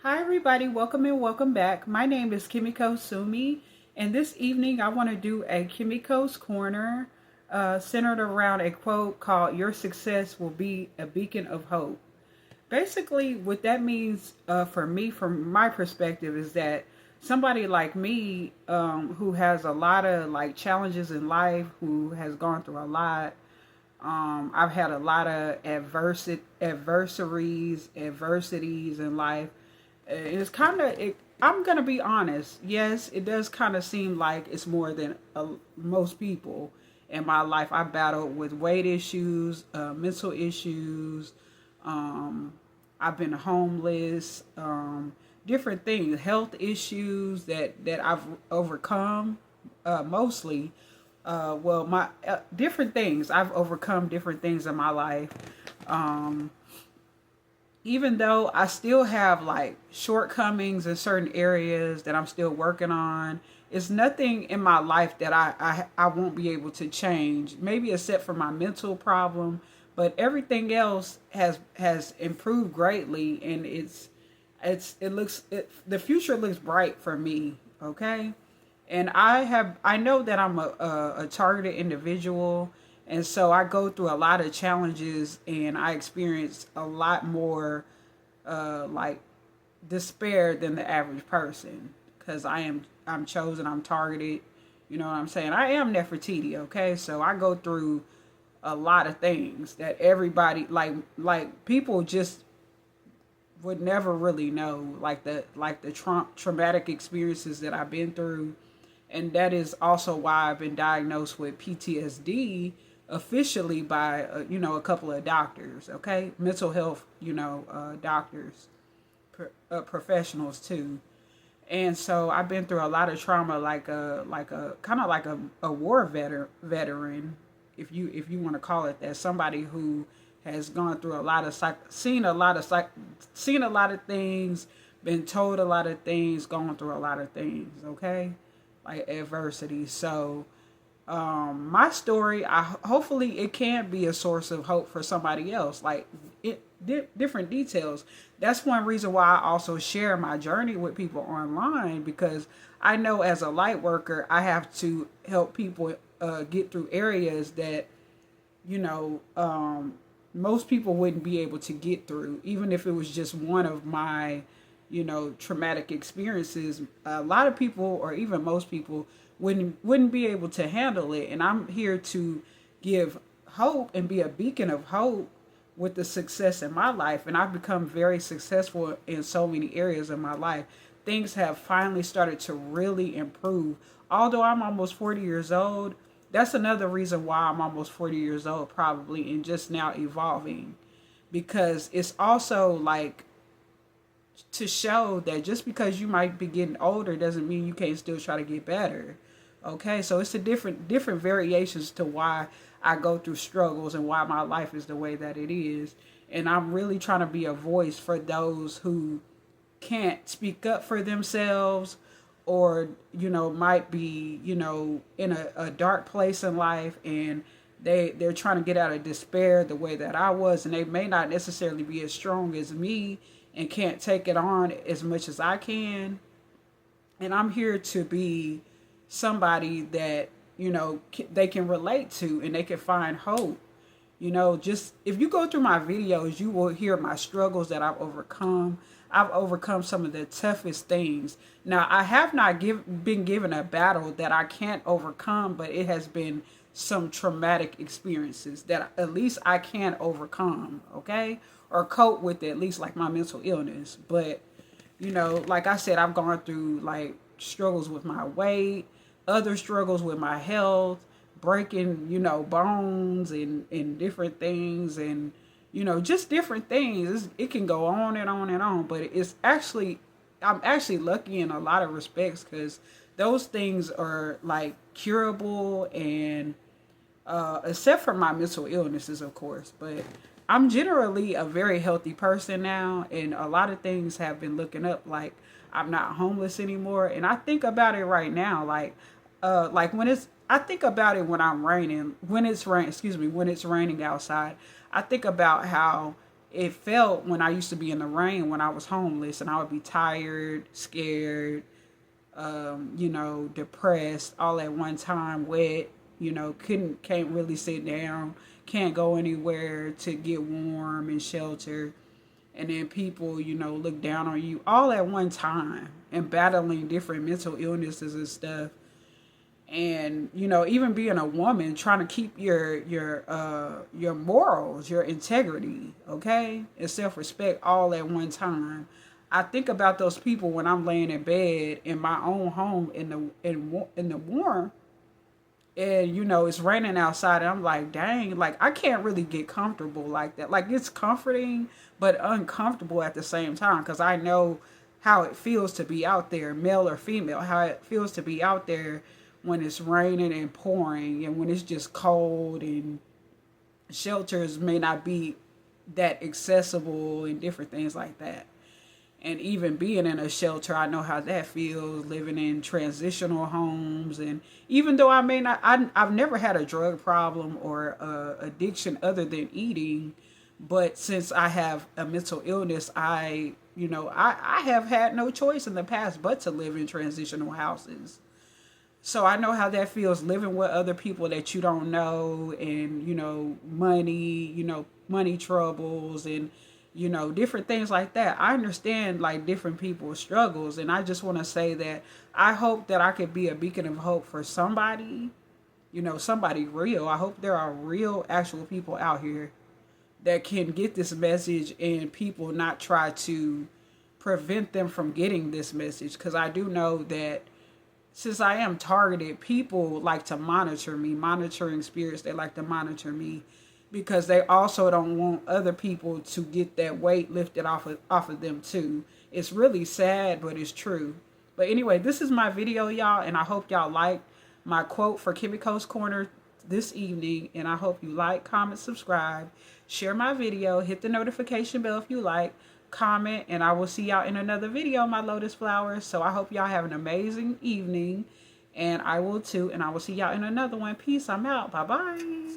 Hi, everybody. Welcome and welcome back. My name is Kimiko Sumi, and this evening I want to do a Kimiko's Corner centered around a quote called "Your success will be a beacon of hope." Basically, what that means for me, from my perspective, is that somebody like me who has a lot of like challenges in life, who has gone through a lot. I've had a lot of adversities in life. It's kind of it. I'm gonna be honest. Yes, it does kind of seem like it's more than most people in my life. I battled with weight issues, mental issues. Um, I've been homeless. Different things, health issues that I've overcome. Mostly, well, my different things. I've overcome different things in my life. Um, Even though I still have like shortcomings in certain areas that I'm still working on, it's nothing in my life that I won't be able to change. Maybe except for my mental problem, but everything else has improved greatly, and the future looks bright for me. Okay, and I know that I'm a targeted individual, and so I go through a lot of challenges, and I experience a lot more like despair than the average person, because I'm chosen, I'm targeted. You know what I'm saying? I am Nefertiti. Okay, so I go through a lot of things that everybody like people just would never really know, like the traumatic experiences that I've been through. And that is also why I've been diagnosed with PTSD officially by a couple of doctors. Okay, mental health doctors, professionals too. And so I've been through a lot of trauma, like a kind of like a war veteran, if you want to call it that. Somebody who has gone through a lot of seen a lot of things, been told a lot of things, gone through a lot of things. Okay, like adversity. So my story, hopefully it can be a source of hope for somebody else. Like different details. That's one reason why I also share my journey with people online, because I know as a light worker I have to help people get through areas that you know most people wouldn't be able to get through, even if it was just one of my traumatic experiences. A lot of people, or even most people, wouldn't be able to handle it, and I'm here to give hope and be a beacon of hope with the success in my life. And I've become very successful in so many areas of my life. Things have finally started to really improve. Although I'm almost 40 years old, that's another reason why I'm almost 40 years old, probably, and just now evolving. Because it's also like to show that just because you might be getting older doesn't mean you can't still try to get better. Okay, so it's a different variations to why I go through struggles and why my life is the way that it is. And I'm really trying to be a voice for those who can't speak up for themselves, or might be in a dark place in life, and they're trying to get out of despair the way that I was, and they may not necessarily be as strong as me and can't take it on as much as I can. And I'm here to be somebody that they can relate to, and they can find hope. Just if you go through my videos, you will hear my struggles that I've overcome. I've overcome some of the toughest things. Now, I have not been given a battle that I can't overcome, but it has been some traumatic experiences that at least I can overcome, okay? Or cope with it, at least, like my mental illness. But, like I said, I've gone through like struggles with my weight, other struggles with my health, breaking, bones and different things, and, just different things. It can go on and on and on, but I'm actually lucky in a lot of respects, because those things are like curable, and except for my mental illnesses, of course. But I'm generally a very healthy person now, and a lot of things have been looking up. Like I'm not homeless anymore, and I think about it right now. Like when it's I think about it when it's raining outside. I think about how it felt when I used to be in the rain when I was homeless, and I would be tired, scared, depressed all at one time, wet, can't really sit down, can't go anywhere to get warm and shelter. And then people, look down on you all at one time and battling different mental illnesses and stuff. And even being a woman, trying to keep your morals, your integrity, okay, and self-respect all at one time. I think about those people when I'm laying in bed in my own home in the warm, and it's raining outside, and I'm like, dang, like I can't really get comfortable like that. Like it's comforting but uncomfortable at the same time, because I know how it feels to be out there, male or female, how it feels to be out there when it's raining and pouring, and when it's just cold, and shelters may not be that accessible and different things like that. And even being in a shelter, I know how that feels, living in transitional homes. And even though I may not, I've never had a drug problem or addiction other than eating. But since I have a mental illness, I have had no choice in the past but to live in transitional houses. So I know how that feels, living with other people that you don't know, and, money troubles, and, different things like that. I understand like different people's struggles. And I just want to say that I hope that I could be a beacon of hope for somebody, somebody real. I hope there are real, actual people out here that can get this message, and people not try to prevent them from getting this message. Because I do know that since I am targeted, people like to monitor me, monitoring spirits. They like to monitor me because they also don't want other people to get that weight lifted off of them too. It's really sad, but it's true. But anyway, this is my video, y'all, and I hope y'all like my quote for KIMIKO'S Corner this evening. And I hope you like, comment, subscribe, share my video, hit the notification bell if you like, comment, and I will see y'all in another video, my lotus flowers. So I hope y'all have an amazing evening, and I will too, and I will see y'all in another one. Peace. I'm out. Bye bye.